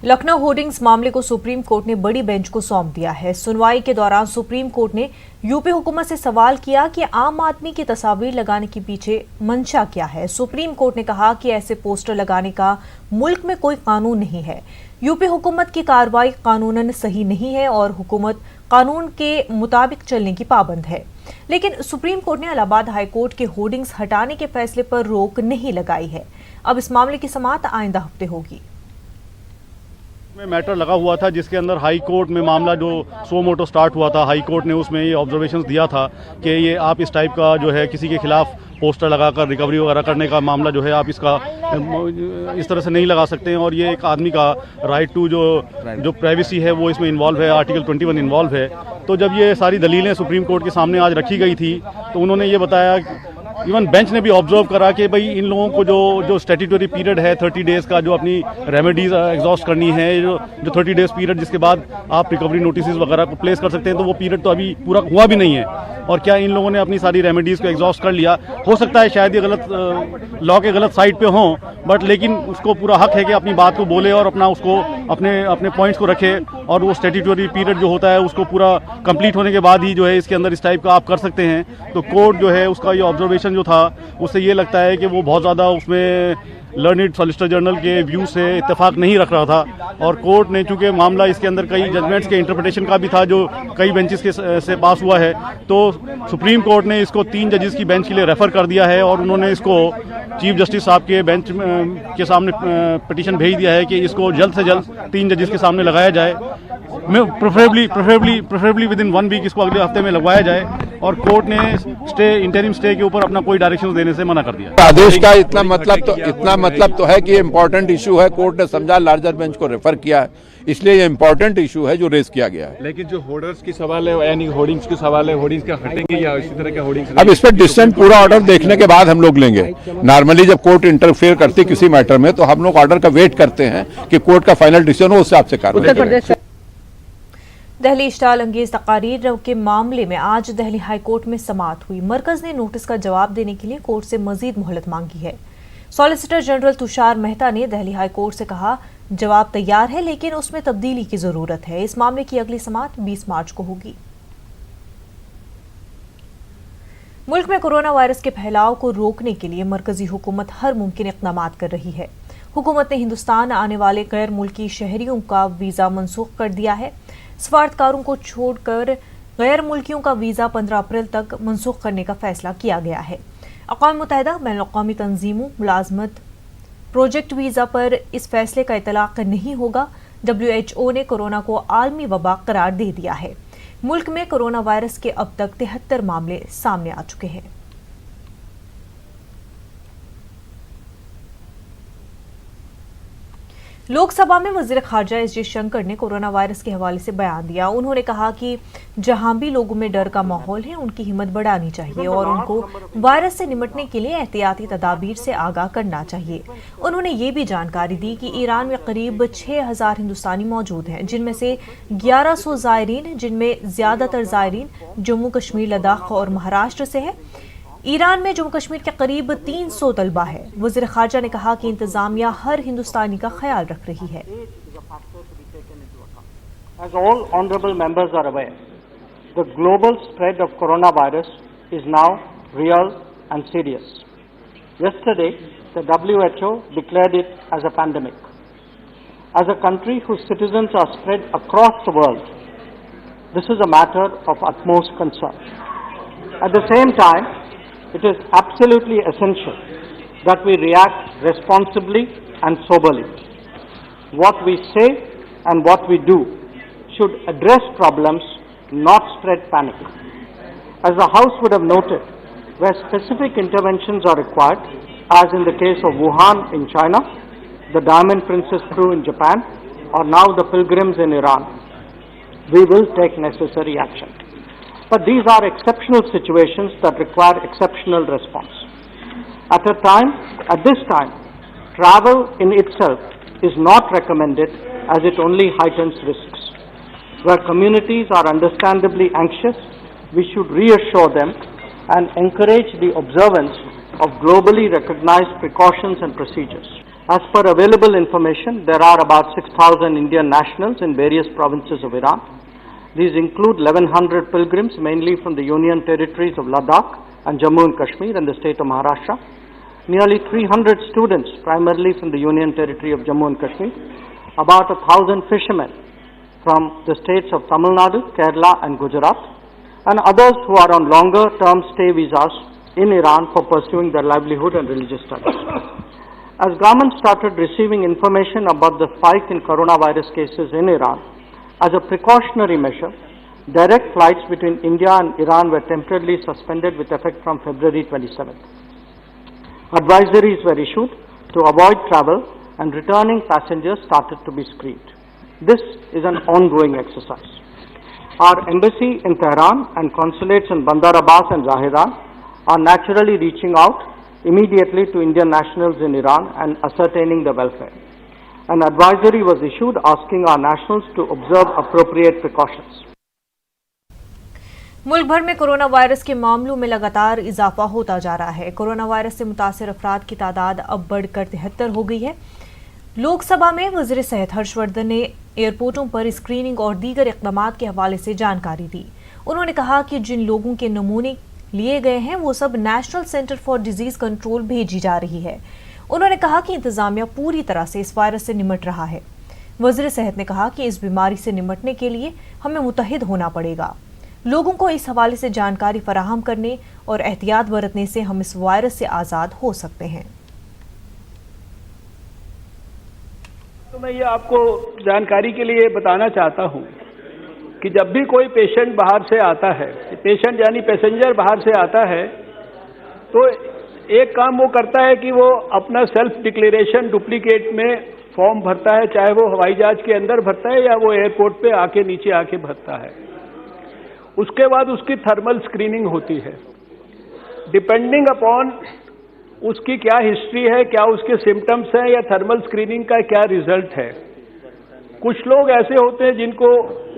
Lucknow hoardings मामले को supreme court ने बड़ी बेंच को सौंप दिया है। सुनवाई के दौरान सुप्रीम कोर्ट ने यूपी हुकूमत से सवाल किया कि आम आदमी की तस्वीर लगाने के पीछे मंशा क्या है। सुप्रीम कोर्ट ने कहा कि ऐसे पोस्टर लगाने का मुल्क में कोई कानून नहीं है। यूपी हुकूमत की कार्रवाई कानूनन सही नहीं है और हुकूमत कानून के मुताबिक चलने की पाबंद है। लेकिन सुप्रीम कोर्ट ने इलाहाबाद हाई कोर्ट के होर्डिंग्स हटाने के फैसले पर रोक नहीं लगाई है। अब इस मामले की समाअत आइंदा हफ्ते होगी। में मैटर लगा हुआ था जिसके अंदर हाई कोर्ट में मामला जो सो मोटो स्टार्ट हुआ था। हाई कोर्ट ने उसमें ये ऑब्जर्वेशंस दिया था कि ये आप इस टाइप का जो है किसी के खिलाफ पोस्टर लगाकर रिकवरी वगैरह करने का मामला जो है आप इसका इस तरह से नहीं लगा सकते हैं और ये एक आदमी का राइट टू जो प्राइवेसी है वो इसमें इन्वॉल्व है, आर्टिकल 21 इन्वॉल्व है। तो जब ये सारी दलीलें सुप्रीम कोर्ट के सामने आज रखी गई थी तो उन्होंने ये बताया, इवन बेंच ने भी ऑब्जर्व करा कि भाई इन लोगों को जो स्टैट्यूटरी पीरियड है 30 डेज़ का, जो अपनी रेमेडीज एग्जॉस्ट करनी है, जो 30 डेज़ पीरियड जिसके बाद आप रिकवरी नोटिस वगैरह को प्लेस कर सकते हैं, तो वो पीरियड तो अभी पूरा हुआ भी नहीं है। और क्या इन लोगों ने अपनी सारी रेमेडीज को एग्जॉस्ट कर लिया? हो सकता है शायद ये गलत लॉ के गलत साइड पे हों, बट लेकिन उसको पूरा हक है कि अपनी बात को बोले और अपना उसको अपने पॉइंट्स को रखे और वो स्टैट्यूटरी पीरियड जो होता है उसको पूरा कंप्लीट होने के बाद ही जो है इसके अंदर इस टाइप का आप कर सकते हैं। तो कोर्ट जो है उसका ये ऑब्जर्वेशन जो था उससे ये लगता है कि वो बहुत ज़्यादा उसमें लर्निड सॉलिसिटर जनरल के व्यू से इत्तेफाक नहीं रख रहा था। और कोर्ट ने चूंकि मामला इसके अंदर कई जजमेंट्स के इंटरप्रिटेशन का भी था जो कई बेंचेस के से पास हुआ है, तो सुप्रीम कोर्ट ने इसको 3 जजेस की बेंच के लिए रेफर कर दिया है और उन्होंने इसको चीफ जस्टिस साहब के बेंच के सामने पिटीशन भेज दिया है कि इसको जल्द से जल्द 3 जजेस के सामने लगाया जाए। प्रेफरेबली विद इन 1 वीक इसको अगले हफ्ते में लगवाया जाए। और कोर्ट ने इंटरिम स्टे के ऊपर अपना कोई डायरेक्शन देने से मना कर दिया। आदेश का इतना मतलब तो है कि ये इम्पोर्टेंट इशू है, कोर्ट ने समझा, लार्जर बेंच को रेफर किया है, इसलिए ये इम्पोर्टेंट इशू है जो रेज किया गया है। लेकिन जो होर्डर्स की सवाल है यानी होर्डिंग्स की सवाल है, होर्डिंग्स का हटेंगे या इसी तरह के होर्डिंग्स? अब इस पर डिसेंट पूरा ऑर्डर देखने के बाद हम लोग लेंगे। नॉर्मली जब कोर्ट इंटरफेयर करती किसी मैटर में तो हम लोग ऑर्डर का वेट करते हैं कि कोर्ट का फाइनल डिसीजन हो, उस हिसाब से कार्रवाई करें। दहली इश्ताल अंगेज तकारीर के मामले में आज दहली हाई कोर्ट में समाअत हुई। मरकज ने नोटिस का जवाब देने के लिए कोर्ट से मजीद मोहलत मांगी है। सॉलिसिटर जनरल तुषार मेहता ने दहली हाई कोर्ट से कहा, जवाब तैयार है लेकिन उसमें तब्दीली की जरूरत है। इस मामले की अगली समाअत 20 मार्च को होगी। मुल्क में कोरोना वायरस के फैलाव को रोकने के लिए मरकजी हुकूमत हर मुमकिन इक़दाम कर रही है। हुकूमत ने हिंदुस्तान आने वाले गैर मुल्की शहरियों का वीज़ा मनसूख कर दिया है। सफारतकारों को छोड़कर गैर मुल्कियों का वीज़ा 15 अप्रैल तक मनसूख करने का फैसला किया गया है। अक़वाम मुत्तहिदा बैनुल-अक़वामी तंजीमों मुलाजमत प्रोजेक्ट वीज़ा पर इस फैसले का इतलाक़ नहीं होगा। WHO ने कोरोना को आलमी वबा करार दे दिया है। मुल्क में कोरोना वायरस के अब तक 73 मामले सामने आ चुके हैं। लोकसभा में वज़ीर ख़ारजा एस जयशंकर ने कोरोना वायरस के हवाले से बयान दिया। उन्होंने कहा कि जहां भी लोगों में डर का माहौल है उनकी हिम्मत बढ़ानी चाहिए और उनको वायरस से निपटने के लिए एहतियाती तदाबीर से आगाह करना चाहिए। उन्होंने ये भी जानकारी दी कि ईरान में करीब 6000 हिंदुस्तानी मौजूद हैं, जिनमें से 1100 ज़ायरीन, जिनमें ज़्यादातर ज़ायरीन जम्मू कश्मीर, लद्दाख और महाराष्ट्र से है। ईरान में जम्मू कश्मीर के करीब 300 तलबा है। वज़ीर ख़ारजा ने कहा कि इंतजामिया हर हिंदुस्तानी का ख्याल रख रही है। As all honorable members are aware, the global spread of coronavirus is now real and serious. Yesterday, the WHO declared it as a pandemic. As a country whose citizens are spread across the world, this is a matter of utmost concern. At the same time, it is absolutely essential that we react responsibly and soberly. What we say and what we do should address problems, not spread panic. As the House would have noted, where specific interventions are required, as in the case of Wuhan in China, the Diamond Princess crew in Japan, or now the pilgrims in Iran, we will take necessary action. But these are exceptional situations that require exceptional response. At this time, travel in itself is not recommended as it only heightens risks. Where communities are understandably anxious, we should reassure them and encourage the observance of globally recognized precautions and procedures. As per available information, there are about 6,000 Indian nationals in various provinces of Iran. These include 1,100 pilgrims, mainly from the Union territories of Ladakh and Jammu and Kashmir and the state of Maharashtra. Nearly 300 students, primarily from the Union territory of Jammu and Kashmir. About 1,000 fishermen from the states of Tamil Nadu, Kerala and Gujarat. And others who are on longer term stay visas in Iran for pursuing their livelihood and religious studies. As government started receiving information about the spike in coronavirus cases in Iran, as a precautionary measure, direct flights between India and Iran were temporarily suspended with effect from February 27th. Advisories were issued to avoid travel and returning passengers started to be screened. This is an ongoing exercise. Our embassy in Tehran and consulates in Bandar Abbas and Zahedan are naturally reaching out immediately to Indian nationals in Iran and ascertaining their welfare. An advisory was issued asking our nationals to observe appropriate precautions. मुल्क भर में corona virus के मामलों में लगातार इजाफा होता जा रहा है। कोरोना वायरस से मुतासिर अफराद की तादाद अब बढ़कर 73 हो गई है। लोकसभा में वज़ीर सेहत हर्षवर्धन ने एयरपोर्टों पर स्क्रीनिंग और दीगर इक़दामात के हवाले से जानकारी दी। उन्होंने कहा कि जिन लोगों के नमूने लिए गए हैं वो सब national centre for disease control भेजी जा रही है। उन्होंने कहा कि इंतजामिया पूरी तरह से इस वायरस से निमट रहा है। वज़ीर सेहत ने कहा कि इस बीमारी से निमटने के लिए हमें मुत्तहिद होना पड़ेगा। लोगों को इस हवाले से जानकारी फराहम करने और एहतियात बरतने से हम इस वायरस से आज़ाद हो सकते हैं। तो मैं ये आपको जानकारी के लिए बताना चाहता हूँ कि जब भी कोई पेशेंट बाहर से आता है, पेशेंट यानी पैसेंजर बाहर से आता है, तो एक काम वो करता है कि वो अपना सेल्फ डिक्लेरेशन डुप्लीकेट में फॉर्म भरता है, चाहे वो हवाई जहाज के अंदर भरता है या वो एयरपोर्ट पे आके नीचे आके भरता है। उसके बाद उसकी थर्मल स्क्रीनिंग होती है। डिपेंडिंग अपॉन उसकी क्या हिस्ट्री है, क्या उसके सिम्टम्स हैं या थर्मल स्क्रीनिंग का क्या रिजल्ट है। कुछ लोग ऐसे होते हैं जिनको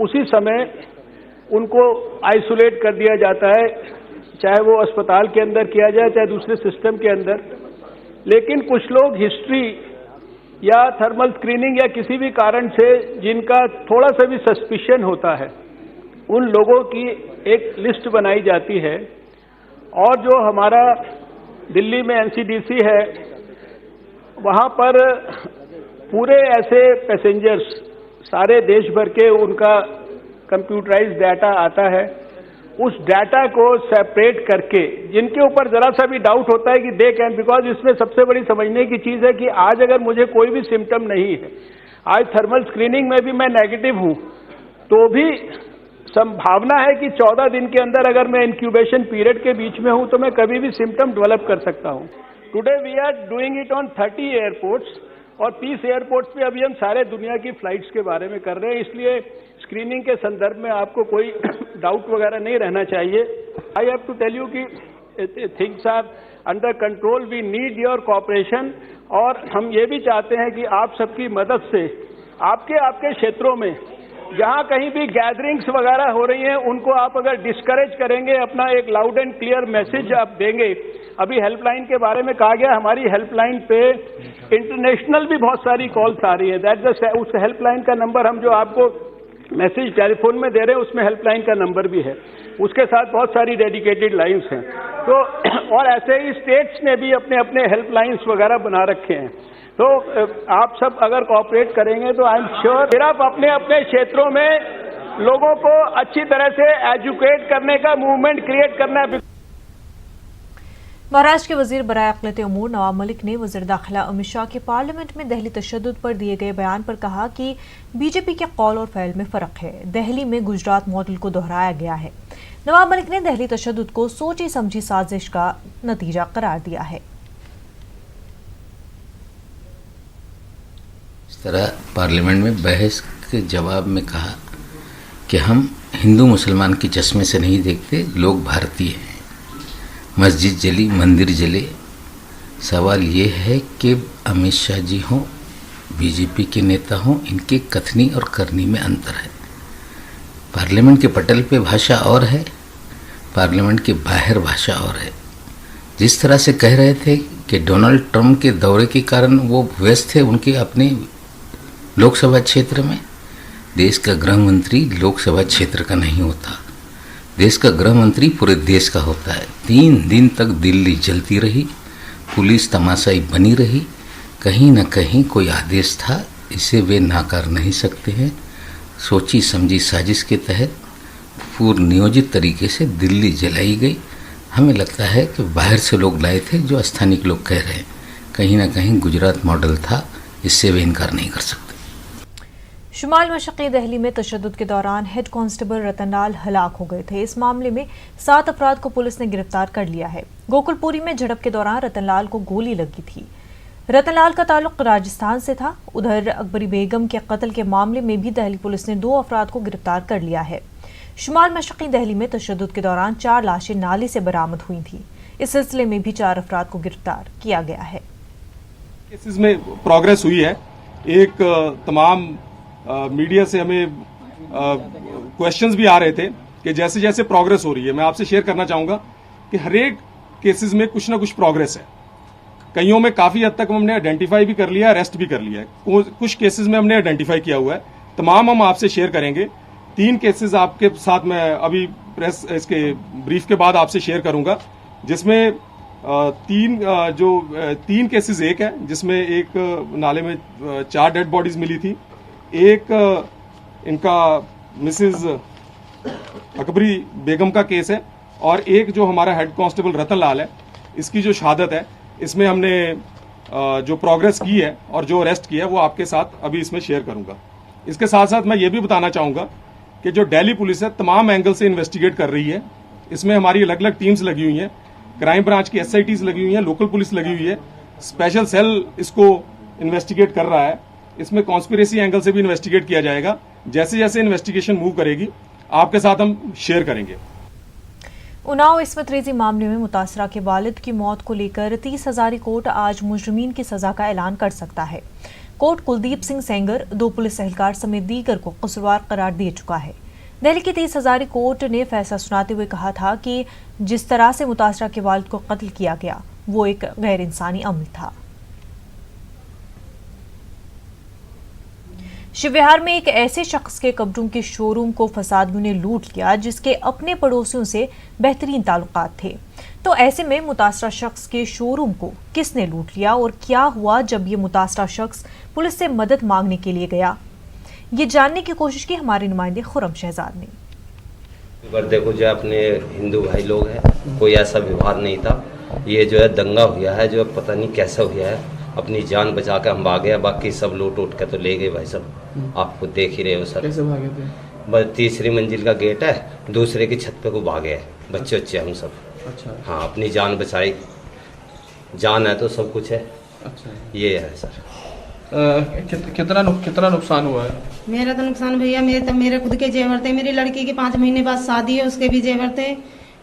उसी समय उनको आइसोलेट कर दिया जाता है, चाहे वो अस्पताल के अंदर किया जाए चाहे दूसरे सिस्टम के अंदर। लेकिन कुछ लोग हिस्ट्री या थर्मल स्क्रीनिंग या किसी भी कारण से जिनका थोड़ा सा भी सस्पिशन होता है, उन लोगों की एक लिस्ट बनाई जाती है और जो हमारा दिल्ली में एनसीडीसी है वहां पर पूरे ऐसे पैसेंजर्स सारे देश भर के उनका कंप्यूटराइज्ड डाटा आता है। उस डाटा को सेपरेट करके जिनके ऊपर जरा सा भी डाउट होता है कि दे कैन, बिकॉज इसमें सबसे बड़ी समझने की चीज है कि आज अगर मुझे कोई भी सिम्टम नहीं है, आज थर्मल स्क्रीनिंग में भी मैं नेगेटिव हूं, तो भी संभावना है कि 14 दिन के अंदर अगर मैं इंक्यूबेशन पीरियड के बीच में हूं तो मैं कभी भी सिम्टम डेवलप कर सकता हूं। Today we are doing it on 30 airports और 30 एयरपोर्ट्स पे अभी हम सारे दुनिया की फ्लाइट्स के बारे में कर रहे हैं, इसलिए स्क्रीनिंग के संदर्भ में आपको कोई डाउट वगैरह नहीं रहना चाहिए। I have to tell you कि things are under control, we need your cooperation और हम ये भी चाहते हैं कि आप सबकी मदद से आपके क्षेत्रों में जहां कहीं भी गैदरिंग्स वगैरह हो रही हैं उनको आप अगर डिस्करेज करेंगे, अपना एक लाउड एंड क्लियर मैसेज आप देंगे। अभी हेल्पलाइन के बारे में कहा गया, हमारी हेल्पलाइन पे इंटरनेशनल भी बहुत सारी कॉल्स आ रही है। दैट उस हेल्पलाइन का नंबर हम जो आपको मैसेज टेलीफोन में दे रहे हैं उसमें हेल्पलाइन का नंबर भी है, उसके साथ बहुत सारी डेडिकेटेड लाइन्स हैं। तो और ऐसे ही स्टेट्स ने भी अपने अपने हेल्पलाइंस वगैरह बना रखे हैं। तो आप सब अगर कोऑपरेट करेंगे तो आई एम श्योर सिर्फ अपने अपने क्षेत्रों में लोगों को अच्छी तरह से एजुकेट करने का मूवमेंट क्रिएट करना है। महाराष्ट्र के वजीर बराए अक़लियत उमूर नवाब मलिक ने वज़ीर दाखिला अमित शाह के पार्लियामेंट में दहली तशद्दुद पर दिए गए बयान पर कहा कि बीजेपी के कौल और फ़ैल में फ़र्क है। दहली में गुजरात मॉडल को दोहराया गया है। नवाब मलिक ने दहली तशद्दुद को सोची समझी साजिश का नतीजा करार दिया है। इस तरह पार्लियामेंट में बहस के जवाब में कहा कि हम हिंदू मुसलमान के चश्मे से नहीं देखते, लोग भारतीय हैं। मस्जिद जली, मंदिर जले। सवाल ये है कि अमित शाह जी हों, बीजेपी के नेता हों, इनके कथनी और करनी में अंतर है। पार्लियामेंट के पटल पे भाषा और है, पार्लियामेंट के बाहर भाषा और है। जिस तरह से कह रहे थे कि डोनाल्ड ट्रंप के दौरे के कारण वो व्यस्त थे उनके अपने लोकसभा क्षेत्र में। देश का गृह मंत्री लोकसभा क्षेत्र का नहीं होता, देश का गृह मंत्री पूरे देश का होता है। 3 दिन तक दिल्ली जलती रही, पुलिस तमाशाई बनी रही, कहीं न कहीं कोई आदेश था, इसे वे नाकार नहीं सकते हैं। सोची समझी साजिश के तहत पूर्व नियोजित तरीके से दिल्ली जलाई गई। हमें लगता है कि बाहर से लोग लाए थे, जो स्थानीय लोग कह रहे हैं कहीं ना कहीं गुजरात मॉडल था, इससे वे इनकार नहीं कर सकते। शुमाल मशरक़ी दिल्ली में तशद्दुद के दौरान हेड कांस्टेबल रतनलाल हलाक हो गए थे। इस मामले में 7 अफराद को पुलिस ने गिरफ्तार कर लिया है। गोकुलपुरी में झड़प के दौरान रतनलाल को गोली लगी थी। रतनलाल का ताल्लुक राजस्थान से था। उधर अकबरी बेगम के कत्ल के मामले में भी दिल्ली पुलिस ने 2 अफराद को गिरफ्तार कर लिया है। शुमाल मशरक़ी दिल्ली में तशद्दुद के दौरान 4 लाशें नाले से बरामद हुई थी। इस सिलसिले में भी 4 अफराद को गिरफ्तार किया गया है। केसेस में प्रोग्रेस हुई है। एक तमाम मीडिया से हमें क्वेश्चंस भी आ रहे थे कि जैसे जैसे प्रोग्रेस हो रही है, मैं आपसे शेयर करना चाहूंगा कि हर एक केसेस में कुछ ना कुछ प्रोग्रेस है। कईयों में काफी हद तक हमने आइडेंटिफाई भी कर लिया है, अरेस्ट भी कर लिया है। कुछ केसेस में हमने आइडेंटिफाई किया हुआ है, तमाम हम आपसे शेयर करेंगे। 3 केसेस आपके साथ मैं अभी प्रेस इसके ब्रीफ के बाद आपसे शेयर करूंगा, जिसमें 3 केसेस एक है, जिसमें एक नाले में 4 डेड बॉडीज मिली थी। एक इनका मिसेज अकबरी बेगम का केस है, और एक जो हमारा हेड कांस्टेबल रतनलाल है, इसकी जो शहादत है, इसमें हमने जो प्रोग्रेस की है और जो अरेस्ट किया है वो आपके साथ अभी इसमें शेयर करूंगा। इसके साथ साथ मैं ये भी बताना चाहूंगा कि जो दिल्ली पुलिस है तमाम एंगल से इन्वेस्टिगेट कर रही है। इसमें हमारी अलग अलग टीम्स लगी हुई हैं, क्राइम ब्रांच की SITs लगी हुई हैं, लोकल पुलिस लगी हुई है, स्पेशल सेल इसको इन्वेस्टिगेट कर रहा है। इसमें कॉन्स्पिरेसी एंगल से भी इन्वेस्टिगेट किया जाएगा। जैसे जैसे इन्वेस्टिगेशन मूव करेगी आपके साथ हम शेयर करेंगे। उन्नाव इस्मत रेजी मामले में मुतासरा के वालिद की मौत को लेकर 30 हजारी कोर्ट आज मुजरिमीन की सजा का ऐलान कर सकता है। कोर्ट कुलदीप सिंह सेंगर, 2 पुलिस एहलकार समेत दीगर को कसूरवार करार दे चुका है। दिल्ली की 30 हजारी कोर्ट ने फैसला सुनाते हुए कहा था कि जिस तरह से मुतासरा के वालिद को कत्ल किया गया वो एक गैर इंसानी अमल था। शिवविहार में एक ऐसे शख्स के कपड़ों के शोरूम को फसादियों ने लूट लिया जिसके अपने पड़ोसियों से बेहतरीन ताल्लुकात थे। तो ऐसे में मुतासरा शख्स के शोरूम को किसने लूट लिया और क्या हुआ जब ये मुतासरा शख्स पुलिस से मदद मांगने के लिए गया, ये जानने की कोशिश की हमारे नुमाइंदे खुरम शहजाद ने। पर देखो जो अपने हिंदू भाई लोग हैं, कोई ऐसा व्यवहार नहीं था। ये जो है दंगा हुआ है, जो पता नहीं कैसा हुआ है। अपनी जान बचा के हम भागे हैं, बाकी सब लूट उठ के तो ले गए भाई सब। आपको देख ही रहे हो सर। कैसे भागे थे? बस 3री मंजिल का गेट है, दूसरे की छत पे को भागे हैं, बच्चे बच्चे हम सब। अच्छा। हाँ, अपनी जान बचाई, जान है तो सब कुछ है। अच्छा, ये है सर। कितना नुकसान हुआ है? मेरा तो नुकसान भैया, मेरे खुद के जेवर थे, मेरी लड़की की 5 महीने बाद शादी है, उसके भी जेवर थे,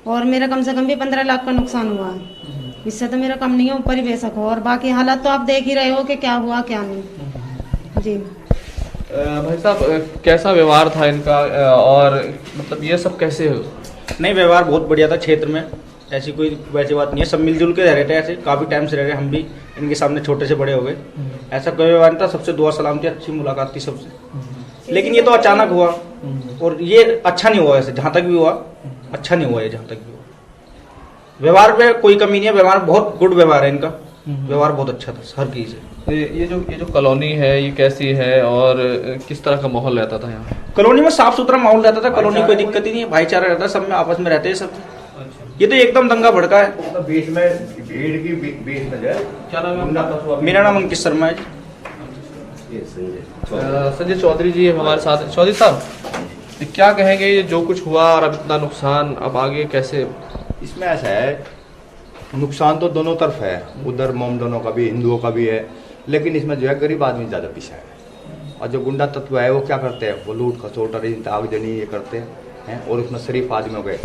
और मेरा कम से कम भी 15 लाख का नुकसान हुआ है। इससे तो मेरा कम नहीं है, ऊपर ही बेशक हो। और बाकी हालात तो आप देख ही रहे हो कि क्या हुआ क्या नहीं। जी भाई साहब, कैसा व्यवहार था इनका, और मतलब ये सब कैसे हो? नहीं, व्यवहार बहुत बढ़िया था क्षेत्र में, ऐसी कोई वैसी बात नहीं है। सब मिलजुल के रह रहे थे, ऐसे काफ़ी टाइम से रह रहे। हम भी इनके सामने छोटे से बड़े हो गए, ऐसा कोई व्यवहार नहीं था। सबसे दुआ सलाम थी, अच्छी मुलाकात थी सबसे। लेकिन ये तो अचानक हुआ, और ये अच्छा नहीं हुआ। ऐसे जहाँ तक भी हुआ अच्छा नहीं हुआ। ये जहाँ तक भी हुआ, व्यवहार में कोई कमी नहीं है। व्यवहार बहुत गुड व्यवहार है इनका, व्यवहार बहुत अच्छा था हर चीज़ से। ये जो कॉलोनी है ये कैसी है और किस तरह का माहौल रहता था यहाँ? कॉलोनी में साफ सुथरा माहौल रहता था। कॉलोनी कोई दिक्कत ही नहीं है, भाईचारा रहता है, सब में आपस में रहते हैं सब। ये तो एकदम दंगा भड़का है। बीच में भीड़ की बीच में क्या नाम है? मेरा नाम अंकित शर्मा है। संजय चौधरी जी हमारे साथ। चौधरी साहब, क्या कहेंगे जो कुछ हुआ और अब इतना नुकसान, अब आगे कैसे? इसमें ऐसा है, नुकसान तो दोनों तरफ है, उधर मोमडनों का भी हिंदुओं का भी है, लेकिन इसमें जो है गरीब आदमी ज़्यादा पीछा है। और जो गुंडा तत्व है वो क्या करते हैं, वो लूट खसोट आगजनी ये करते हैं। और उसमें शरीफ आदमी हो गए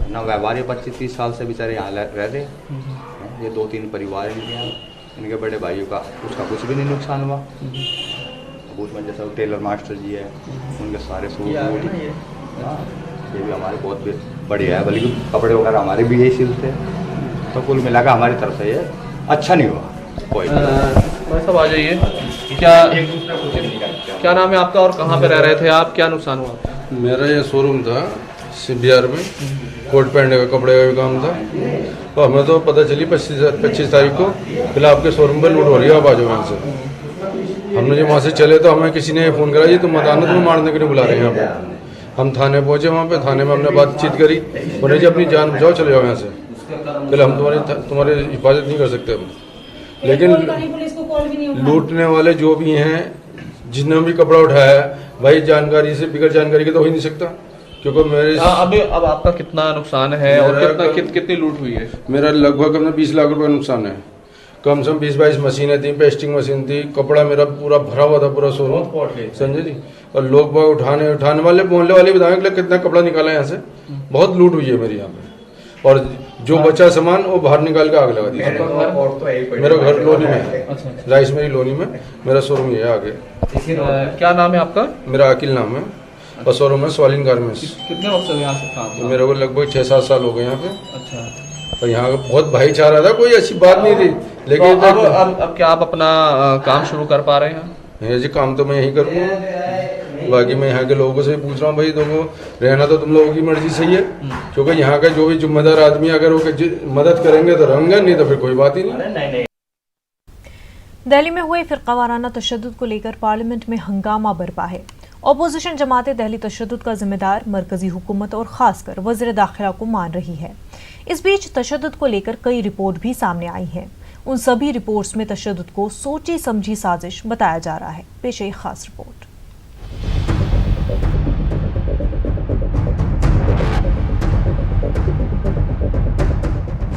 ना, व्यवहार 25-30 साल से बेचारे यहाँ रहते हैं। ये 2-3 परिवार हैं, इनके बड़े भाइयों का उसका कुछ भी नहीं नुकसान हुआ। उसमें जैसा टेलर मास्टर जी है, उनके सारे सूट ये भी हमारे बहुत बढ़िया है, बल्कि कपड़े वगैरह हमारे भी यही सिलते हैं। तो कुल मिलाकर हमारी तरफ से ये अच्छा नहीं हुआ कोई। भाई साहब आ जाइए, क्या नाम है आपका और कहाँ पे रह रहे थे आप, क्या नुकसान हुआ? मेरा ये शोरूम था CBR में, कोट पैंट का कपड़े का भी काम था। तो हमें तो पता चली 25 तारीख को फिलहाल आपके शोरूम पर लूट हो रही है, आप आ जाओ यहाँ से। हमने जब वहाँ से चले तो हमें किसी ने फ़ोन करा, जी तुम मत आना, तुम्हें मारने के लिए बुला रहे हैं यहाँ पे। हम थाने पहुँचे, वहाँ पे थाने में हमने बातचीत करी, बोले जी अपनी जान बचाओ, चले जाओ यहाँ से, फिर हम तुम्हारी हिफाजत नहीं कर सकते हम। लेकिन लूटने वाले जो भी हैं, जिसने भी कपड़ा उठाया भाई, जानकारी से बिगड़ जानकारी के तो हो ही नहीं सकता, क्योंकि मेरे अब आपका कितना नुकसान है और कितनी लूट हुई है? मेरा लगभग अपना 20 लाख रुपए नुकसान है। कम से कम 20-22 मशीनें थी, पेस्टिंग मशीन थी, कपड़ा मेरा पूरा भरा हुआ था पूरा शोरूम, समझे जी। और लोग बाग उठाने वाले मोहल्ले वाले बताएंगे कितना कपड़ा निकाला यहाँ से, बहुत लूट हुई है मेरी यहाँ पे। और जो बचा सामान वो बाहर निकाल के आग लगा दी। मेरा घर लोनी में है, राइस मेरी लोनी में, मेरा शोरूम ये है आगे। क्या नाम है आपका? मेरा अकील नाम है और शोरूम है स्वालिन गारमेंट्स। कितने वक्त से यहाँ से काम? मेरे को लगभग 6-7 साल हो गए यहाँ पे। अच्छा। और यहाँ बहुत भाईचारा था, कोई ऐसी बात नहीं थी। लेकिन तो अब क्या आप अपना काम शुरू कर पा रहे हैं? जी काम तो मैं यही करूँगा, बाकी मैं यहाँ के लोगों से पूछ रहा हूँ भाई तुमको रहना तो तुम लोगों की मर्जी सही है, क्योंकि यहाँ का जो भी जिम्मेदार आदमी अगर वो मदद करेंगे तो रहेंगे, नहीं तो फिर कोई बात ही नहीं। दिल्ली में हुए फिरकावाराना तशद्दुद को लेकर पार्लियामेंट में हंगामा बरपा है। ऑपोजिशन जमातें दिल्ली तशद्दुद का जिम्मेदार मरकजी हुकूमत और खासकर वज़ीर दाखिला को मान रही है। इस बीच तशद्दुद को लेकर कई रिपोर्ट भी सामने आई हैं। उन सभी रिपोर्ट्स में तशद्दुद को सोची समझी साजिश बताया जा रहा है। पेश है खास रिपोर्ट।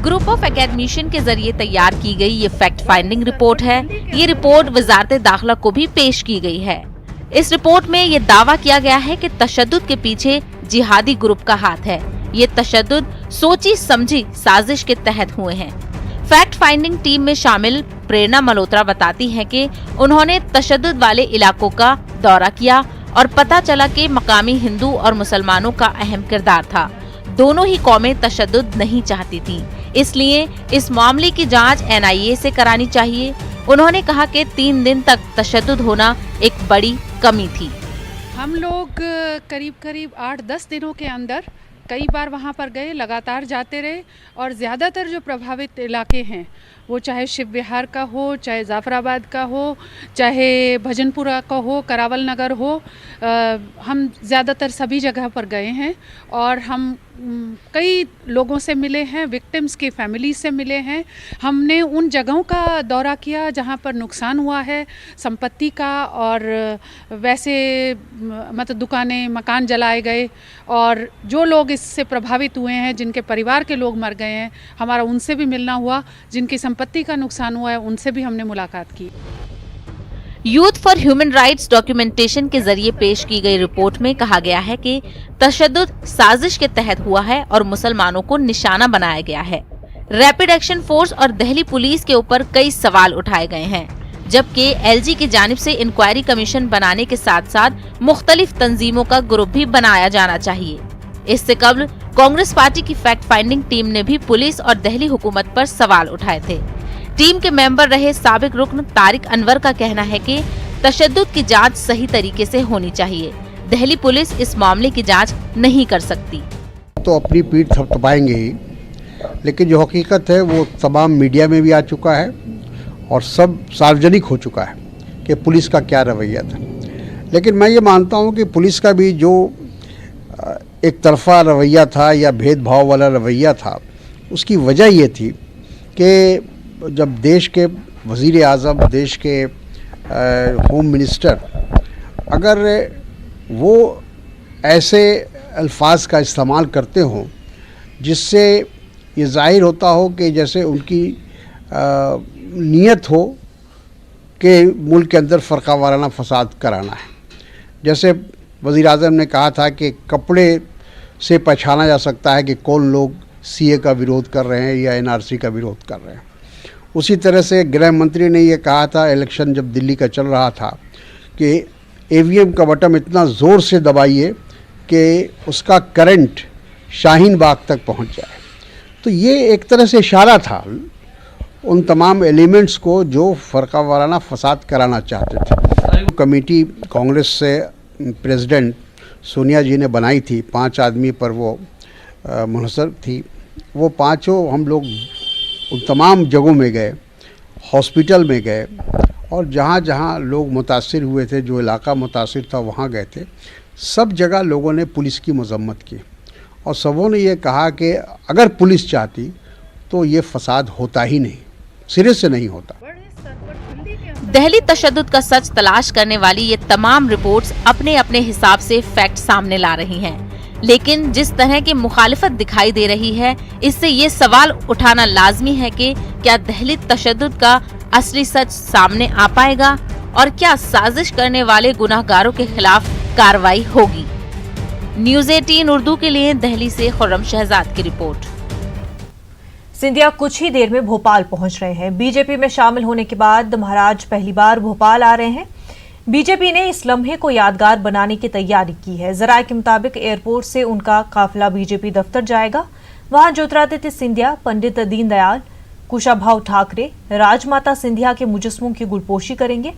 ग्रुप ऑफ एकेडमिशियन के जरिए तैयार की गई ये फैक्ट फाइंडिंग रिपोर्ट है। ये रिपोर्ट वजारत दाखिला को भी पेश की गई है। इस रिपोर्ट में ये दावा किया गया है कि तशद्दुद के पीछे जिहादी ग्रुप का हाथ है। ये तशद्दुद सोची समझी साजिश के तहत हुए हैं। फैक्ट फाइंडिंग टीम में शामिल प्रेरणा मल्होत्रा बताती हैं कि उन्होंने तशद्दुद वाले इलाकों का दौरा किया और पता चला कि मकामी हिंदू और मुसलमानों का अहम किरदार था। दोनों ही कौमें तशद्दुद नहीं चाहती थी, इसलिए इस मामले की जांच NIA से करानी चाहिए। उन्होंने कहा कि 3 दिन तक तशद्दुद होना एक बड़ी कमी थी। हम लोग करीब 8-10 दिनों के अंदर कई बार वहाँ पर गए, लगातार जाते रहे और ज़्यादातर जो प्रभावित इलाके हैं वो चाहे शिव विहार का हो, चाहे जाफराबाद का हो, चाहे भजनपुरा का हो, करावल नगर हो, हम ज़्यादातर सभी जगह पर गए हैं और हम कई लोगों से मिले हैं, विक्टिम्स की फैमिली से मिले हैं। हमने उन जगहों का दौरा किया जहां पर नुकसान हुआ है संपत्ति का, और वैसे मतलब दुकानें, मकान जलाए गए, और जो लोग इससे प्रभावित हुए हैं, जिनके परिवार के लोग मर गए हैं, हमारा उनसे भी मिलना हुआ। जिनकी संपत्ति का नुकसान हुआ है उनसे भी हमने मुलाकात की। Youth for human rights documentation के जरिए पेश की गई रिपोर्ट में कहा गया है कि तशद्दुद साजिश के तहत हुआ है और मुसलमानों को निशाना बनाया गया है। रैपिड एक्शन फोर्स और दिल्ली पुलिस के ऊपर कई सवाल उठाए गए हैं, जबकि LG की जानिब से इंक्वायरी कमीशन बनाने के साथ साथ मुख्तलिफ तंजीमों का ग्रुप भी बनाया जाना चाहिए। इससे कबल कांग्रेस पार्टी की फैक्ट फाइंडिंग टीम ने भी पुलिस और दिल्ली हुकूमत पर सवाल उठाए थे। टीम के मेंबर रहे साबिक रुकन तारिक अनवर का कहना है कि तशद्दुद की जांच सही तरीके से होनी चाहिए। दिल्ली पुलिस इस मामले की जांच नहीं कर सकती। तो अपनी पीठ थपथपाएंगे ही, लेकिन जो हकीकत है वो तमाम मीडिया में भी आ चुका है और सब सार्वजनिक हो चुका है कि पुलिस का क्या रवैया था। लेकिन मैं ये मानता हूँ कि पुलिस का भी जो एक तरफा रवैया था या भेदभाव वाला रवैया था, उसकी वजह ये थी कि जब देश के वज़ीर आज़म, देश के होम मिनिस्टर अगर वो ऐसे अल्फाज का इस्तेमाल करते हों जिससे ये ज़ाहिर होता हो कि जैसे उनकी नीयत हो कि मुल्क के अंदर फ़र्का वाराना फ़साद कराना है। जैसे वज़ीर आज़म ने कहा था कि कपड़े से पहचाना जा सकता है कि कौन लोग CA का विरोध कर रहे हैं या NRC का विरोध कर रहे हैं। उसी तरह से गृह मंत्री ने ये कहा था इलेक्शन जब दिल्ली का चल रहा था कि EVM का बटन इतना ज़ोर से दबाइए कि उसका करंट शाहीन बाग तक पहुंच जाए। तो ये एक तरह से इशारा था उन तमाम एलिमेंट्स को जो फरका वाराना फसाद कराना चाहते थे। कमेटी कांग्रेस से प्रेसिडेंट सोनिया जी ने बनाई थी, 5 आदमी पर वो मुनहसर थी। वो पांचों हम लोग उन तमाम जगहों में गए, हॉस्पिटल में गए और जहाँ जहाँ लोग मुतासिर हुए थे, जो इलाका मुतासिर था वहाँ गए थे। सब जगह लोगों ने पुलिस की मजम्मत की और सबों ने ये कहा कि अगर पुलिस चाहती तो ये फसाद होता ही नहीं, सिरे से नहीं होता। दिल्ली तशद्दुद का सच तलाश करने वाली ये तमाम रिपोर्ट्स अपने अपने हिसाब से फैक्ट सामने ला रही हैं। लेकिन जिस तरह की मुखालिफत दिखाई दे रही है, इससे ये सवाल उठाना लाजमी है कि क्या दिल्ली तशद्दुद का असली सच सामने आ पाएगा और क्या साजिश करने वाले गुनाहगारों के खिलाफ कार्रवाई होगी। न्यूज़ 18 उर्दू के लिए दिल्ली से खुर्रम शहजाद की रिपोर्ट। सिंधिया कुछ ही देर में भोपाल पहुंच रहे हैं। बीजेपी में शामिल होने के बाद महाराज पहली बार भोपाल आ रहे हैं। बीजेपी ने इस लम्हे को यादगार बनाने की तैयारी की है। जराये के मुताबिक एयरपोर्ट से उनका काफिला बीजेपी दफ्तर जाएगा। वहां ज्योतिरादित्य सिंधिया, पंडित दीनदयाल, कुशाभाऊ ठाकरे, राजमाता सिंधिया के मुजस्समों की गुलपोशी करेंगे।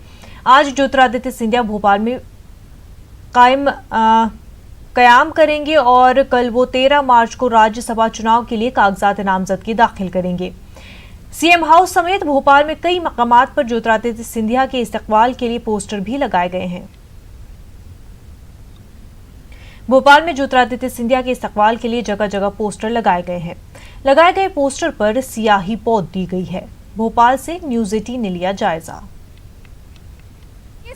आज ज्योतिरादित्य सिंधिया भोपाल में कयाम करेंगे और कल वो 13 मार्च को राज्यसभा चुनाव के लिए कागजात नामजदगी दाखिल करेंगे। सीएम हाउस समेत भोपाल में कई मकामात पर ज्योतिरादित्य सिंधिया के इस्तकबाल के लिए पोस्टर भी लगाए गए हैं। भोपाल में ज्योतिरादित्य सिंधिया के इस्तकबाल के लिए जगह जगह पोस्टर लगाए गए हैं। लगाए गए पोस्टर पर सियाही पोत दी गई है। भोपाल से न्यूज़ 18 ने लिया जायजा।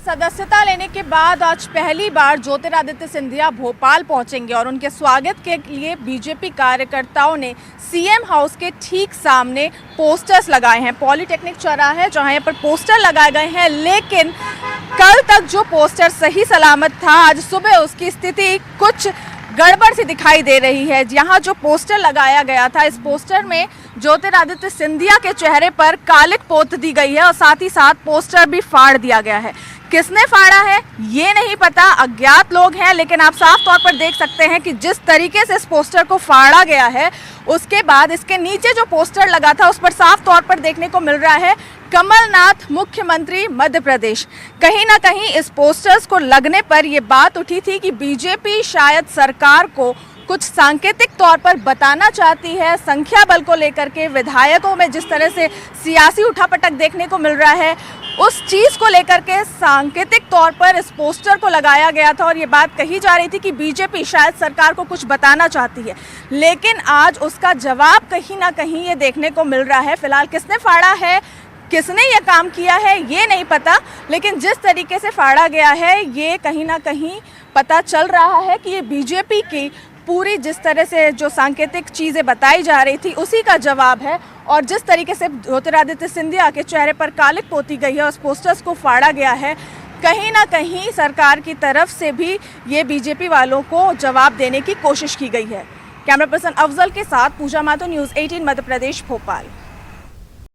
सदस्यता लेने के बाद आज पहली बार ज्योतिरादित्य सिंधिया भोपाल पहुंचेंगे और उनके स्वागत के लिए बीजेपी कार्यकर्ताओं ने सीएम हाउस के ठीक सामने पोस्टर्स लगाए हैं। पॉलिटेक्निक चौराहा जहां यहाँ पर पोस्टर लगाए गए हैं, लेकिन कल तक जो पोस्टर सही सलामत था, आज सुबह उसकी स्थिति कुछ गड़बड़ सी दिखाई दे रही है। यहाँ जो पोस्टर लगाया गया था, इस पोस्टर में ज्योतिरादित्य सिंधिया के चेहरे पर कालिक पोत दी गई है और साथ ही साथ पोस्टर भी फाड़ दिया गया है। किसने फाड़ा है ये नहीं पता, अज्ञात लोग हैं, लेकिन आप साफ तौर पर देख सकते हैं कि जिस तरीके से इस पोस्टर को फाड़ा गया है, उसके बाद इसके नीचे जो पोस्टर लगा था उस पर साफ तौर पर देखने को मिल रहा है कमलनाथ मुख्यमंत्री मध्य प्रदेश। कहीं ना कहीं इस पोस्टर्स को लगने पर यह बात उठी थी कि बीजेपी शायद सरकार को कुछ सांकेतिक तौर पर बताना चाहती है। संख्या बल को लेकर के विधायकों में जिस तरह से सियासी उठापटक देखने को मिल रहा है, उस चीज़ को लेकर के सांकेतिक तौर पर इस पोस्टर को लगाया गया था और ये बात कही जा रही थी कि बीजेपी शायद सरकार को कुछ बताना चाहती है। लेकिन आज उसका जवाब कहीं ना कहीं ये देखने को मिल रहा है। फिलहाल किसने फाड़ा है, किसने ये काम किया है, ये नहीं पता, लेकिन जिस तरीके से फाड़ा गया है ये कहीं ना कहीं पता चल रहा है कि ये बीजेपी की पूरी जिस तरह से जो सांकेतिक चीज़ें बताई जा रही थी उसी का जवाब है। और जिस तरीके से ज्योतिरादित्य सिंधिया के चेहरे पर कालिक पोती गई है, उस पोस्टर्स को फाड़ा गया है, कहीं ना कहीं सरकार की तरफ से भी ये बीजेपी वालों को जवाब देने की कोशिश की गई है। कैमरा पर्सन अफजल के साथ पूजा माथुर, न्यूज़ 18 मध्य प्रदेश, भोपाल।